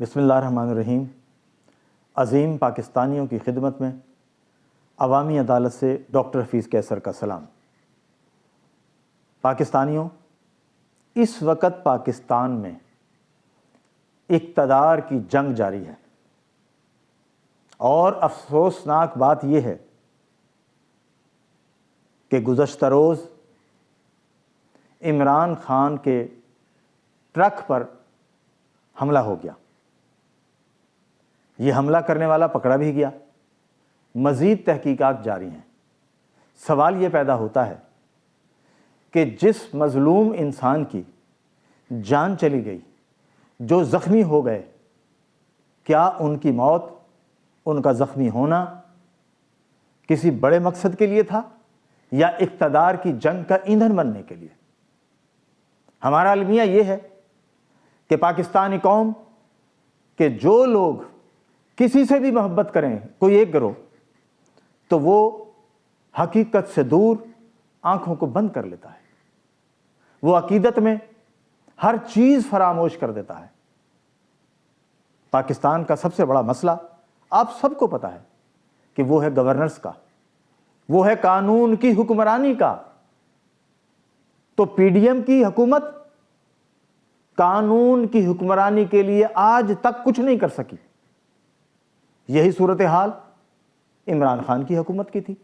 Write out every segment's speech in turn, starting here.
بسم اللہ الرحمن الرحیم۔ عظیم پاکستانیوں کی خدمت میں عوامی عدالت سے ڈاکٹر حفیظ قیصر کا سلام۔ پاکستانیوں، اس وقت پاکستان میں اقتدار کی جنگ جاری ہے، اور افسوسناک بات یہ ہے کہ گزشتہ روز عمران خان کے ٹرک پر حملہ ہو گیا۔ یہ حملہ کرنے والا پکڑا بھی گیا، مزید تحقیقات جاری ہیں۔ سوال یہ پیدا ہوتا ہے کہ جس مظلوم انسان کی جان چلی گئی، جو زخمی ہو گئے، کیا ان کی موت، ان کا زخمی ہونا کسی بڑے مقصد کے لیے تھا یا اقتدار کی جنگ کا ایندھن بننے کے لیے؟ ہمارا المیہ یہ ہے کہ پاکستانی قوم کہ جو لوگ کسی سے بھی محبت کریں، کوئی ایک گروہ، تو وہ حقیقت سے دور آنکھوں کو بند کر لیتا ہے، وہ عقیدت میں ہر چیز فراموش کر دیتا ہے۔ پاکستان کا سب سے بڑا مسئلہ آپ سب کو پتہ ہے کہ وہ ہے گورننس کا، وہ ہے قانون کی حکمرانی کا۔ تو پی ڈی ایم کی حکومت قانون کی حکمرانی کے لیے آج تک کچھ نہیں کر سکی۔ یہی صورتحال عمران خان کی حکومت کی تھی،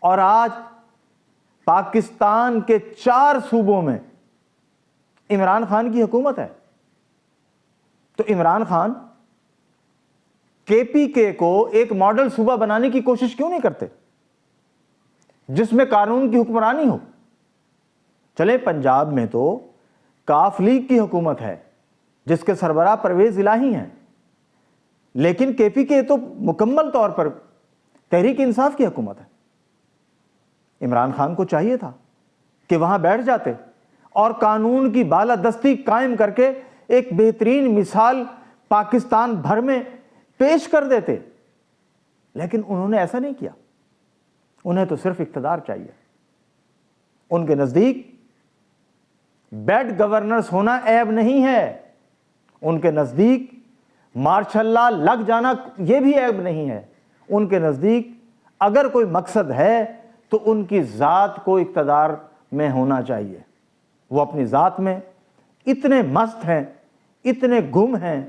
اور آج پاکستان کے 4 صوبوں میں عمران خان کی حکومت ہے۔ تو عمران خان کے پی کے کو ایک ماڈل صوبہ بنانے کی کوشش کیوں نہیں کرتے جس میں قانون کی حکمرانی ہو؟ چلے پنجاب میں تو کاف لیگ کی حکومت ہے جس کے سربراہ پرویز الہی ہیں، لیکن کے پی کے تو مکمل طور پر تحریک انصاف کی حکومت ہے۔ عمران خان کو چاہیے تھا کہ وہاں بیٹھ جاتے اور قانون کی بالادستی قائم کر کے ایک بہترین مثال پاکستان بھر میں پیش کر دیتے، لیکن انہوں نے ایسا نہیں کیا۔ انہیں تو صرف اقتدار چاہیے۔ ان کے نزدیک بیڈ گورننس ہونا عیب نہیں ہے، ان کے نزدیک مارشل لا لگ جانا یہ بھی عیب نہیں ہے۔ ان کے نزدیک اگر کوئی مقصد ہے تو ان کی ذات کو اقتدار میں ہونا چاہیے۔ وہ اپنی ذات میں اتنے مست ہیں، اتنے گم ہیں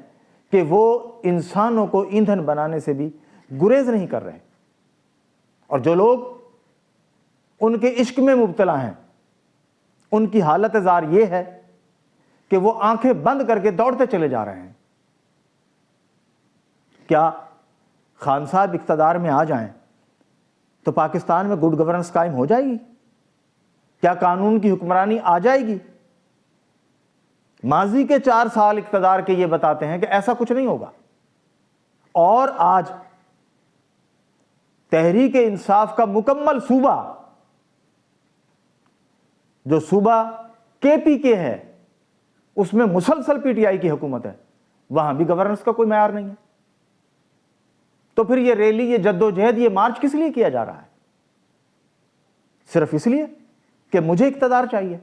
کہ وہ انسانوں کو ایندھن بنانے سے بھی گریز نہیں کر رہے۔ اور جو لوگ ان کے عشق میں مبتلا ہیں، ان کی حالت زار یہ ہے کہ وہ آنکھیں بند کر کے دوڑتے چلے جا رہے ہیں۔ کیا خان صاحب اقتدار میں آ جائیں تو پاکستان میں گڈ گورننس قائم ہو جائے گی؟ کیا قانون کی حکمرانی آ جائے گی؟ ماضی کے 4 سال اقتدار کے یہ بتاتے ہیں کہ ایسا کچھ نہیں ہوگا۔ اور آج تحریک انصاف کا مکمل صوبہ، جو صوبہ کے پی کے ہے، اس میں مسلسل پی ٹی آئی کی حکومت ہے، وہاں بھی گورننس کا کوئی معیار نہیں ہے۔ تو پھر یہ ریلی، یہ جدوجہد، یہ مارچ کس لیے کیا جا رہا ہے؟ صرف اس لیے کہ مجھے اقتدار چاہیے۔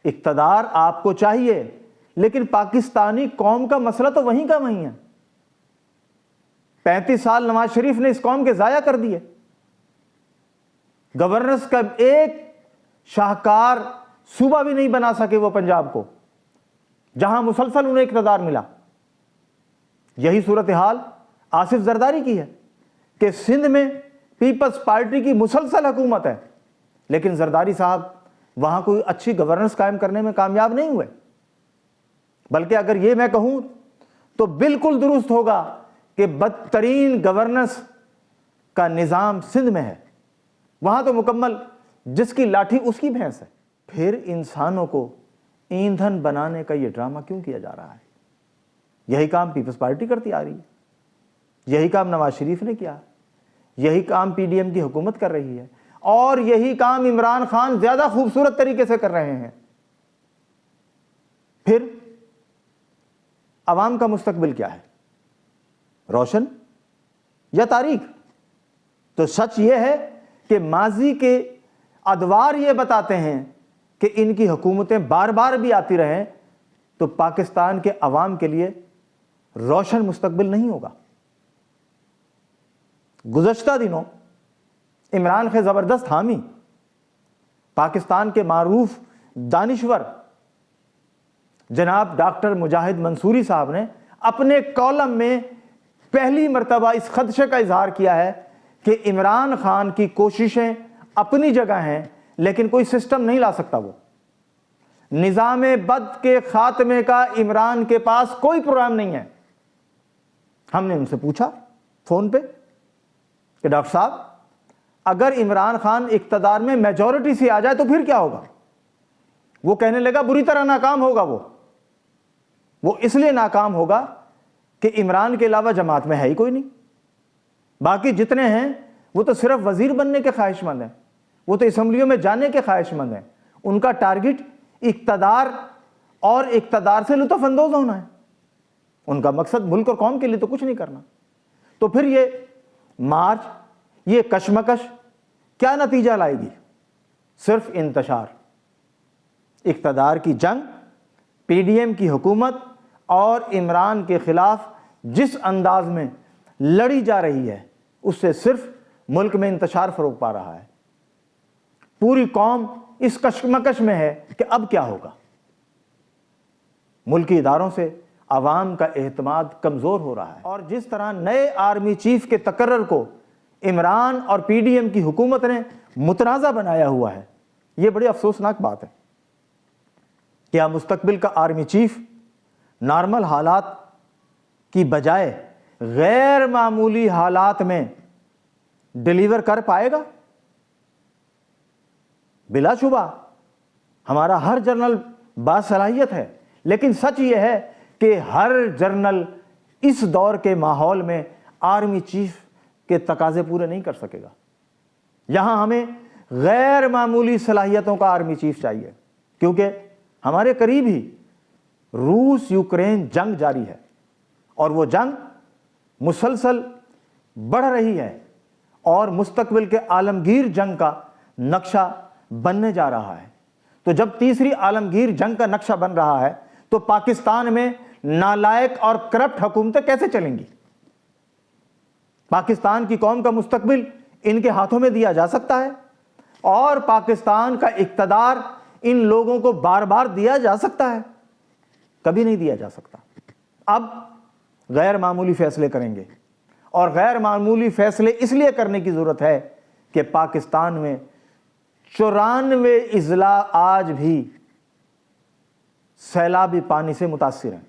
اقتدار آپ کو چاہیے، لیکن پاکستانی قوم کا مسئلہ تو وہیں کا وہیں ہے۔ 35 سال نواز شریف نے اس قوم کے ضائع کر دیے۔ گورننس کا ایک شاہکار صوبہ بھی نہیں بنا سکے وہ پنجاب کو، جہاں مسلسل انہیں اقتدار ملا۔ یہی صورتحال آصف زرداری کی ہے کہ سندھ میں پیپلز پارٹی کی مسلسل حکومت ہے، لیکن زرداری صاحب وہاں کوئی اچھی گورننس قائم کرنے میں کامیاب نہیں ہوئے۔ بلکہ اگر یہ میں کہوں تو بالکل درست ہوگا کہ بدترین گورننس کا نظام سندھ میں ہے۔ وہاں تو مکمل جس کی لاٹھی اس کی بھینس ہے۔ پھر انسانوں کو ایندھن بنانے کا یہ ڈرامہ کیوں کیا جا رہا ہے؟ یہی کام پیپلز پارٹی کرتی آ رہی ہے، یہی کام نواز شریف نے کیا، یہی کام پی ڈی ایم کی حکومت کر رہی ہے، اور یہی کام عمران خان زیادہ خوبصورت طریقے سے کر رہے ہیں۔ پھر عوام کا مستقبل کیا ہے؟ روشن یا تاریک؟ تو سچ یہ ہے کہ ماضی کے ادوار یہ بتاتے ہیں کہ ان کی حکومتیں بار بار بھی آتی رہیں تو پاکستان کے عوام کے لیے روشن مستقبل نہیں ہوگا۔ گزشتہ دنوں عمران خان زبردست حامی پاکستان کے معروف دانشور جناب ڈاکٹر مجاہد منصوری صاحب نے اپنے کالم میں پہلی مرتبہ اس خدشے کا اظہار کیا ہے کہ عمران خان کی کوششیں اپنی جگہ ہیں لیکن کوئی سسٹم نہیں لا سکتا۔ وہ نظام بد کے خاتمے کا عمران کے پاس کوئی پروگرام نہیں ہے۔ ہم نے ان سے پوچھا فون پہ کہ ڈاکٹر صاحب اگر عمران خان اقتدار میں میجورٹی سے آ جائے تو پھر کیا ہوگا؟ وہ کہنے لگا بری طرح ناکام ہوگا۔ وہ اس لیے ناکام ہوگا کہ عمران کے علاوہ جماعت میں ہے ہی کوئی نہیں، باقی جتنے ہیں وہ تو صرف وزیر بننے کے خواہش مند ہیں، وہ تو اسمبلیوں میں جانے کے خواہش مند ہیں، ان کا ٹارگٹ اقتدار اور اقتدار سے لطف اندوز ہونا ہے، ان کا مقصد ملک اور قوم کے لیے تو کچھ نہیں کرنا۔ تو پھر یہ مارچ، یہ کشمکش کیا نتیجہ لائے گی؟ صرف انتشار، اقتدار کی جنگ، پی ڈی ایم کی حکومت اور عمران کے خلاف جس انداز میں لڑی جا رہی ہے اس سے صرف ملک میں انتشار فروغ پا رہا ہے۔ پوری قوم اس کشمکش میں ہے کہ اب کیا ہوگا۔ ملکی اداروں سے عوام کا اعتماد کمزور ہو رہا ہے، اور جس طرح نئے آرمی چیف کے تقرر کو عمران اور پی ڈی ایم کی حکومت نے متنازع بنایا ہوا ہے، یہ بڑی افسوسناک بات ہے۔ کیا مستقبل کا آرمی چیف نارمل حالات کی بجائے غیر معمولی حالات میں ڈیلیور کر پائے گا؟ بلا شبہ ہمارا ہر جنرل باصلاحیت ہے، لیکن سچ یہ ہے کہ ہر جنرل اس دور کے ماحول میں آرمی چیف کے تقاضے پورے نہیں کر سکے گا۔ یہاں ہمیں غیر معمولی صلاحیتوں کا آرمی چیف چاہیے، کیونکہ ہمارے قریب ہی روس یوکرین جنگ جاری ہے، اور وہ جنگ مسلسل بڑھ رہی ہے اور مستقبل کے عالمگیر جنگ کا نقشہ بننے جا رہا ہے۔ تو جب تیسری عالمگیر جنگ کا نقشہ بن رہا ہے تو پاکستان میں نالائق اور کرپٹ حکومتیں کیسے چلیں گی؟ پاکستان کی قوم کا مستقبل ان کے ہاتھوں میں دیا جا سکتا ہے، اور پاکستان کا اقتدار ان لوگوں کو بار بار دیا جا سکتا ہے؟ کبھی نہیں دیا جا سکتا۔ اب غیر معمولی فیصلے کریں گے، اور غیر معمولی فیصلے اس لیے کرنے کی ضرورت ہے کہ پاکستان میں 94 اضلاع آج بھی سیلابی پانی سے متاثر ہیں۔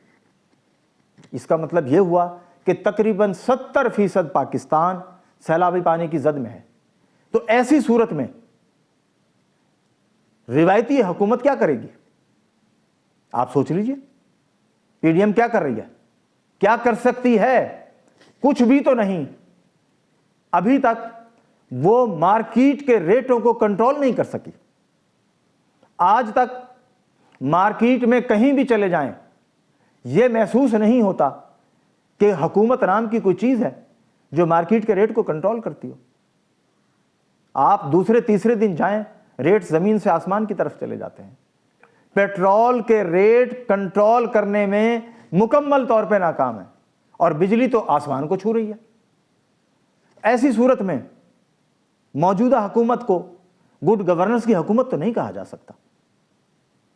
اس کا مطلب یہ ہوا کہ تقریباً 70% پاکستان سیلابی پانی کی زد میں ہے۔ تو ایسی صورت میں روایتی حکومت کیا کرے گی؟ آپ سوچ لیجئے، پی ڈی ایم کیا کر رہی ہے؟ کیا کر سکتی ہے؟ کچھ بھی تو نہیں۔ ابھی تک وہ مارکیٹ کے ریٹوں کو کنٹرول نہیں کر سکی۔ آج تک مارکیٹ میں کہیں بھی چلے جائیں یہ محسوس نہیں ہوتا کہ حکومت نام کی کوئی چیز ہے جو مارکیٹ کے ریٹ کو کنٹرول کرتی ہو۔ آپ دوسرے تیسرے دن جائیں، ریٹ زمین سے آسمان کی طرف چلے جاتے ہیں۔ پیٹرول کے ریٹ کنٹرول کرنے میں مکمل طور پہ ناکام ہے، اور بجلی تو آسمان کو چھو رہی ہے۔ ایسی صورت میں موجودہ حکومت کو گڈ گورننس کی حکومت تو نہیں کہا جا سکتا،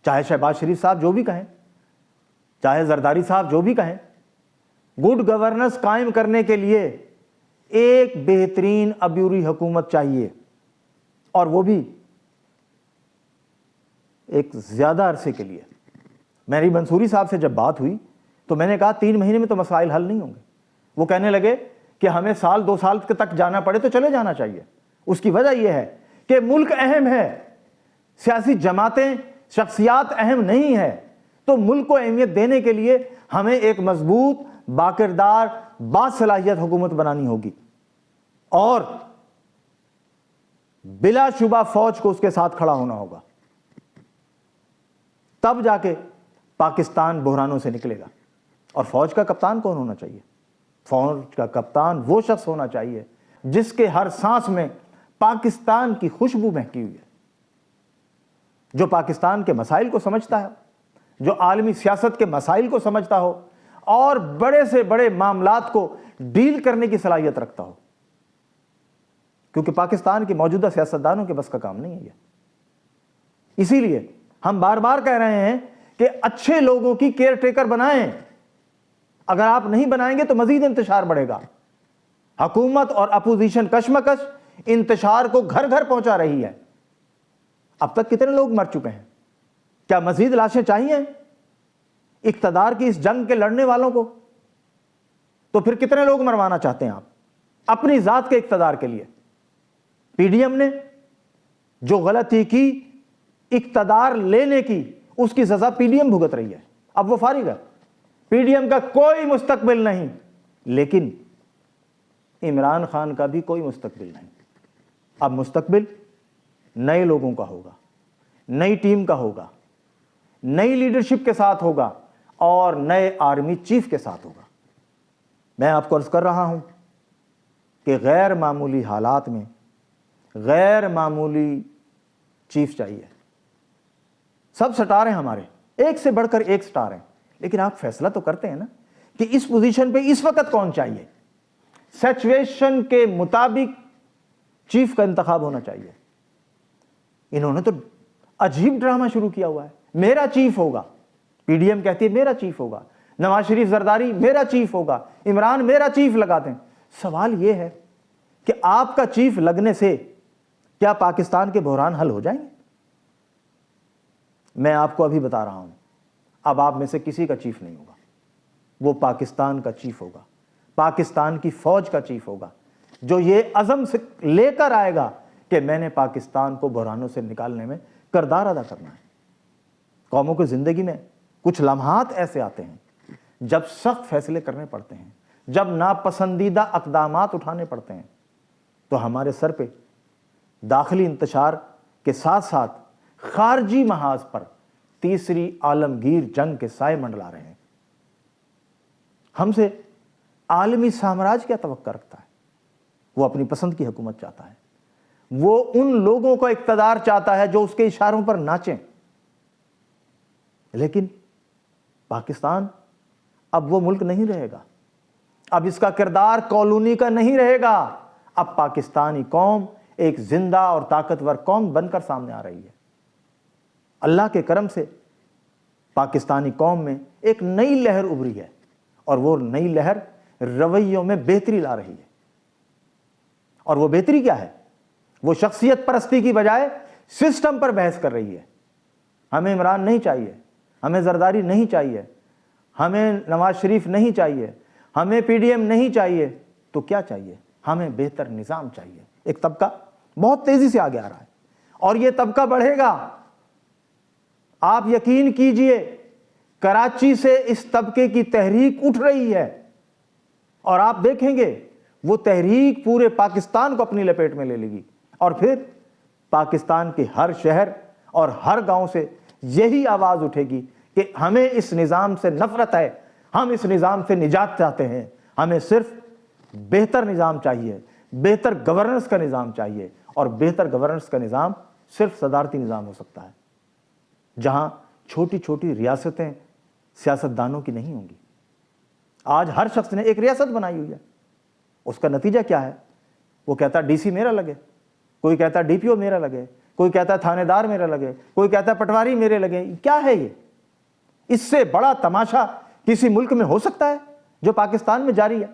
چاہے شہباز شریف صاحب جو بھی کہیں، چاہے زرداری صاحب جو بھی کہیں۔ گڈ گورننس قائم کرنے کے لیے ایک بہترین عبوری حکومت چاہیے، اور وہ بھی ایک زیادہ عرصے کے لیے۔ میری منصوری صاحب سے جب بات ہوئی تو میں نے کہا 3 مہینے میں تو مسائل حل نہیں ہوں گے۔ وہ کہنے لگے کہ ہمیں 1-2 سال تک جانا پڑے تو چلے جانا چاہیے۔ اس کی وجہ یہ ہے کہ ملک اہم ہے، سیاسی جماعتیں، شخصیات اہم نہیں ہے۔ تو ملک کو اہمیت دینے کے لیے ہمیں ایک مضبوط، باکردار، باصلاحیت حکومت بنانی ہوگی، اور بلا شبہ فوج کو اس کے ساتھ کھڑا ہونا ہوگا۔ تب جا کے پاکستان بحرانوں سے نکلے گا۔ اور فوج کا کپتان کون ہونا چاہیے؟ فوج کا کپتان وہ شخص ہونا چاہیے جس کے ہر سانس میں پاکستان کی خوشبو مہکی ہوئی ہے، جو پاکستان کے مسائل کو سمجھتا ہے، جو عالمی سیاست کے مسائل کو سمجھتا ہو اور بڑے سے بڑے معاملات کو ڈیل کرنے کی صلاحیت رکھتا ہو، کیونکہ پاکستان کے موجودہ سیاستدانوں کے بس کا کام نہیں ہے یہ۔ اسی لیے ہم بار بار کہہ رہے ہیں کہ اچھے لوگوں کی کیئر ٹیکر بنائیں، اگر آپ نہیں بنائیں گے تو مزید انتشار بڑھے گا۔ حکومت اور اپوزیشن کشمکش انتشار کو گھر گھر پہنچا رہی ہے۔ اب تک کتنے لوگ مر چکے ہیں؟ کیا مزید لاشیں چاہیے اقتدار کی اس جنگ کے لڑنے والوں کو؟ تو پھر کتنے لوگ مروانا چاہتے ہیں آپ اپنی ذات کے اقتدار کے لیے؟ پی ڈی ایم نے جو غلطی کی اقتدار لینے کی، اس کی سزا پی ڈی ایم بھگت رہی ہے۔ اب وہ فارغ ہے، پی ڈی ایم کا کوئی مستقبل نہیں، لیکن عمران خان کا بھی کوئی مستقبل نہیں۔ اب مستقبل نئے لوگوں کا ہوگا، نئی ٹیم کا ہوگا، نئی لیڈرشپ کے ساتھ ہوگا اور نئے آرمی چیف کے ساتھ ہوگا۔ میں آپ کو عرض کر رہا ہوں کہ غیر معمولی حالات میں غیر معمولی چیف چاہیے۔ سب سٹار ہیں ہمارے، ایک سے بڑھ کر ایک سٹار ہیں، لیکن آپ فیصلہ تو کرتے ہیں نا کہ اس پوزیشن پہ اس وقت کون چاہیے۔ سچویشن کے مطابق چیف کا انتخاب ہونا چاہیے۔ انہوں نے تو عجیب ڈرامہ شروع کیا ہوا ہے، میرا چیف ہوگا۔ پی ڈی ایم کہتی ہے میرا چیف ہوگا، نواز شریف زرداری میرا چیف ہوگا، عمران میرا چیف لگاتے ہیں۔ سوال یہ ہے کہ آپ کا چیف لگنے سے کیا پاکستان کے بحران حل ہو جائیں گے؟ میں آپ کو ابھی بتا رہا ہوں، اب آپ میں سے کسی کا چیف نہیں ہوگا، وہ پاکستان کا چیف ہوگا، پاکستان کی فوج کا چیف ہوگا، جو یہ عزم سے لے کر آئے گا کہ میں نے پاکستان کو بحرانوں سے نکالنے میں کردار ادا کرنا ہے۔ قوموں کی زندگی میں کچھ لمحات ایسے آتے ہیں جب سخت فیصلے کرنے پڑتے ہیں، جب ناپسندیدہ اقدامات اٹھانے پڑتے ہیں، تو ہمارے سر پہ داخلی انتشار کے ساتھ ساتھ خارجی محاذ پر تیسری عالمگیر جنگ کے سائے منڈلا رہے ہیں۔ ہم سے عالمی سامراج کیا توقع رکھتا ہے؟ وہ اپنی پسند کی حکومت چاہتا ہے، وہ ان لوگوں کا اقتدار چاہتا ہے جو اس کے اشاروں پر ناچیں۔ لیکن پاکستان اب وہ ملک نہیں رہے گا، اب اس کا کردار کالونی کا نہیں رہے گا، اب پاکستانی قوم ایک زندہ اور طاقتور قوم بن کر سامنے آ رہی ہے۔ اللہ کے کرم سے پاکستانی قوم میں ایک نئی لہر ابھری ہے، اور وہ نئی لہر رویوں میں بہتری لا رہی ہے۔ اور وہ بہتری کیا ہے؟ وہ شخصیت پرستی کی بجائے سسٹم پر بحث کر رہی ہے۔ ہمیں عمران نہیں چاہیے، ہمیں زرداری نہیں چاہیے، ہمیں نواز شریف نہیں چاہیے، ہمیں پی ڈی ایم نہیں چاہیے، تو کیا چاہیے؟ ہمیں بہتر نظام چاہیے۔ ایک طبقہ بہت تیزی سے آگے آ رہا ہے اور یہ طبقہ بڑھے گا۔ آپ یقین کیجئے، کراچی سے اس طبقے کی تحریک اٹھ رہی ہے، اور آپ دیکھیں گے وہ تحریک پورے پاکستان کو اپنی لپیٹ میں لے لے گی، اور پھر پاکستان کے ہر شہر اور ہر گاؤں سے یہی آواز اٹھے گی کہ ہمیں اس نظام سے نفرت ہے، ہم اس نظام سے نجات چاہتے ہیں، ہمیں صرف بہتر نظام چاہیے، بہتر گورننس کا نظام چاہیے، اور بہتر گورننس کا نظام صرف صدارتی نظام ہو سکتا ہے، جہاں چھوٹی چھوٹی ریاستیں سیاستدانوں کی نہیں ہوں گی۔ آج ہر شخص نے ایک ریاست بنائی ہوئی ہے، اس کا نتیجہ کیا ہے؟ وہ کہتا ہے ڈی سی میرا لگے، کوئی کہتا ہے ڈی پی او میرا لگے، کوئی کہتا ہے تھانے دار میرا لگے، کوئی کہتا ہے پٹواری میرے لگے۔ کیا ہے یہ؟ اس سے بڑا تماشا کسی ملک میں ہو سکتا ہے جو پاکستان میں جاری ہے؟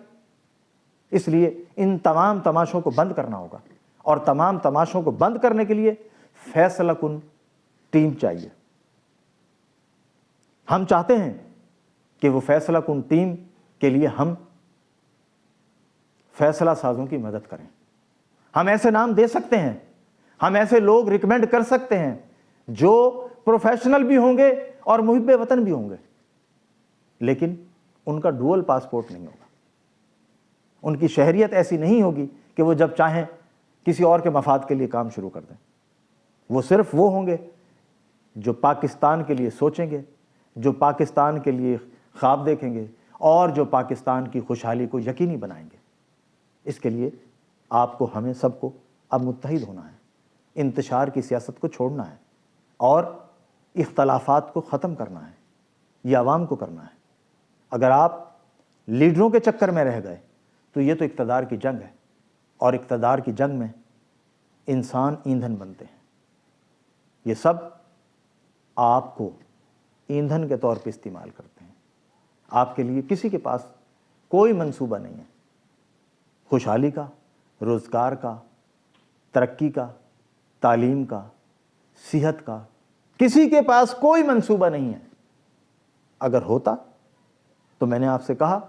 اس لیے ان تمام تماشوں کو بند کرنا ہوگا، اور تمام تماشوں کو بند کرنے کے لیے فیصلہ کن ٹیم چاہیے۔ ہم چاہتے ہیں کہ وہ فیصلہ کن ٹیم کے لیے ہم فیصلہ سازوں کی مدد کریں۔ ہم ایسے نام دے سکتے ہیں، ہم ایسے لوگ ریکمینڈ کر سکتے ہیں جو پروفیشنل بھی ہوں گے اور محب وطن بھی ہوں گے، لیکن ان کا ڈوئل پاسپورٹ نہیں ہوگا، ان کی شہریت ایسی نہیں ہوگی کہ وہ جب چاہیں کسی اور کے مفاد کے لیے کام شروع کر دیں۔ وہ صرف وہ ہوں گے جو پاکستان کے لیے سوچیں گے، جو پاکستان کے لیے خواب دیکھیں گے، اور جو پاکستان کی خوشحالی کو یقینی بنائیں گے۔ اس کے لیے آپ کو، ہمیں سب کو اب متحد ہونا ہے، انتشار کی سیاست کو چھوڑنا ہے، اور اختلافات کو ختم کرنا ہے۔ یہ عوام کو کرنا ہے۔ اگر آپ لیڈروں کے چکر میں رہ گئے تو یہ تو اقتدار کی جنگ ہے، اور اقتدار کی جنگ میں انسان ایندھن بنتے ہیں۔ یہ سب آپ کو ایندھن کے طور پہ استعمال کرتے ہیں۔ آپ کے لیے کسی کے پاس کوئی منصوبہ نہیں ہے، خوشحالی کا، روزگار کا، ترقی کا، تعلیم کا، صحت کا، کسی کے پاس کوئی منصوبہ نہیں ہے۔ اگر ہوتا تو میں نے آپ سے کہا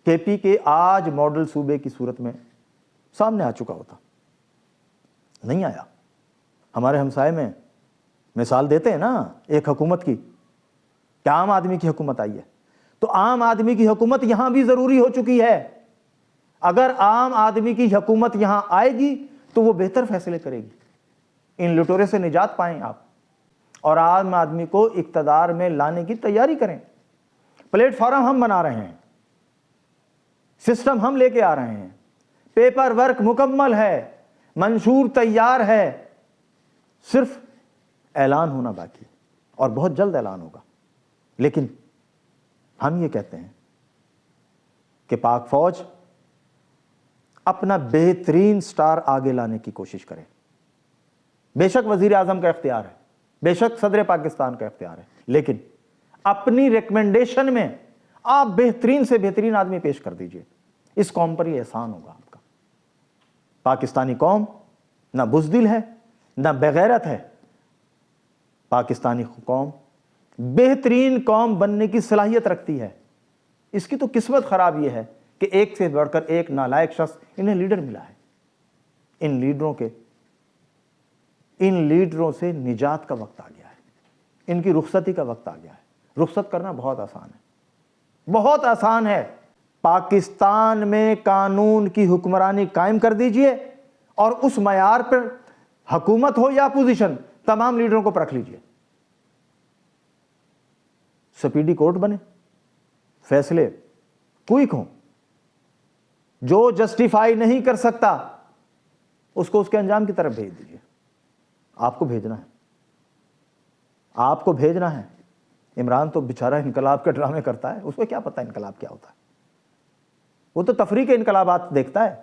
کے پی کے آج ماڈل صوبے کی صورت میں سامنے آ چکا ہوتا، نہیں آیا۔ ہمارے ہمسائے میں مثال دیتے ہیں نا ایک حکومت کی، کہ عام آدمی کی حکومت آئی ہے، تو عام آدمی کی حکومت یہاں بھی ضروری ہو چکی ہے۔ اگر عام آدمی کی حکومت یہاں آئے گی تو وہ بہتر فیصلے کرے گی، ان لٹورے سے نجات پائیں آپ، اور عام آدمی کو اقتدار میں لانے کی تیاری کریں۔ پلیٹ فارم ہم بنا رہے ہیں، سسٹم ہم لے کے آ رہے ہیں، پیپر ورک مکمل ہے، منشور تیار ہے، صرف اعلان ہونا باقی ہے، اور بہت جلد اعلان ہوگا۔ لیکن ہم یہ کہتے ہیں کہ پاک فوج اپنا بہترین سٹار آگے لانے کی کوشش کرے۔ بے شک وزیر اعظم کا اختیار ہے، بے شک صدر پاکستان کا اختیار ہے، لیکن اپنی ریکمنڈیشن میں آپ بہترین سے بہترین آدمی پیش کر دیجئے۔ اس قوم پر یہ احسان ہوگا آپ کا۔ پاکستانی قوم نہ بزدل ہے، نہ بغیرت ہے۔ پاکستانی قوم بہترین قوم بننے کی صلاحیت رکھتی ہے۔ اس کی تو قسمت خراب یہ ہے کہ ایک سے بڑھ کر ایک نالائق شخص انہیں لیڈر ملا ہے۔ ان لیڈروں سے نجات کا وقت آ گیا ہے، ان کی رخصتی کا وقت آ گیا ہے۔ رخصت کرنا بہت آسان ہے، بہت آسان ہے۔ پاکستان میں قانون کی حکمرانی قائم کر دیجئے، اور اس معیار پر حکومت ہو یا اپوزیشن، تمام لیڈروں کو پرکھ لیجئے۔ سپیڈی کورٹ بنے، فیصلے کوئک ہوں، جو جسٹیفائی نہیں کر سکتا اس کو اس کے انجام کی طرف بھیج دیجئے۔ آپ کو بھیجنا ہے، آپ کو بھیجنا ہے۔ عمران تو بیچارہ انقلاب کے ڈرامے کرتا ہے، اس کو کیا پتہ انقلاب کیا ہوتا ہے؟ وہ تو تفریح کے انقلابات دیکھتا ہے۔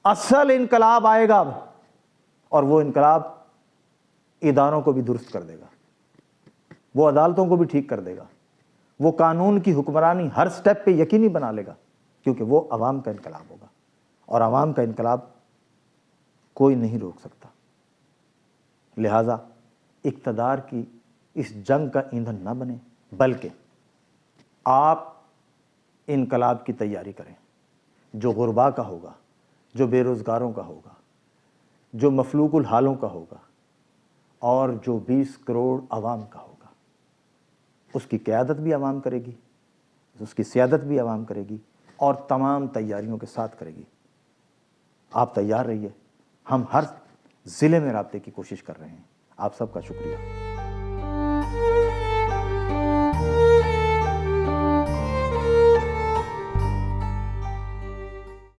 اصل انقلاب آئے گا اب، اور وہ انقلاب اداروں کو بھی درست کر دے گا، وہ عدالتوں کو بھی ٹھیک کر دے گا، وہ قانون کی حکمرانی ہر سٹیپ پہ یقینی بنا لے گا، کیونکہ وہ عوام کا انقلاب ہوگا، اور عوام کا انقلاب کوئی نہیں روک سکتا۔ لہٰذا اقتدار کی اس جنگ کا ایندھن نہ بنے، بلکہ آپ انقلاب کی تیاری کریں، جو غربا کا ہوگا، جو بے روزگاروں کا ہوگا، جو مفلوق الحالوں کا ہوگا، اور جو 20 کروڑ عوام کا ہوگا۔ اس کی قیادت بھی عوام کرے گی، اس کی سیادت بھی عوام کرے گی، اور تمام تیاریوں کے ساتھ کرے گی۔ آپ تیار رہیے، ہم ہر ضلع میں رابطے کی کوشش کر رہے ہیں۔ آپ سب کا شکریہ۔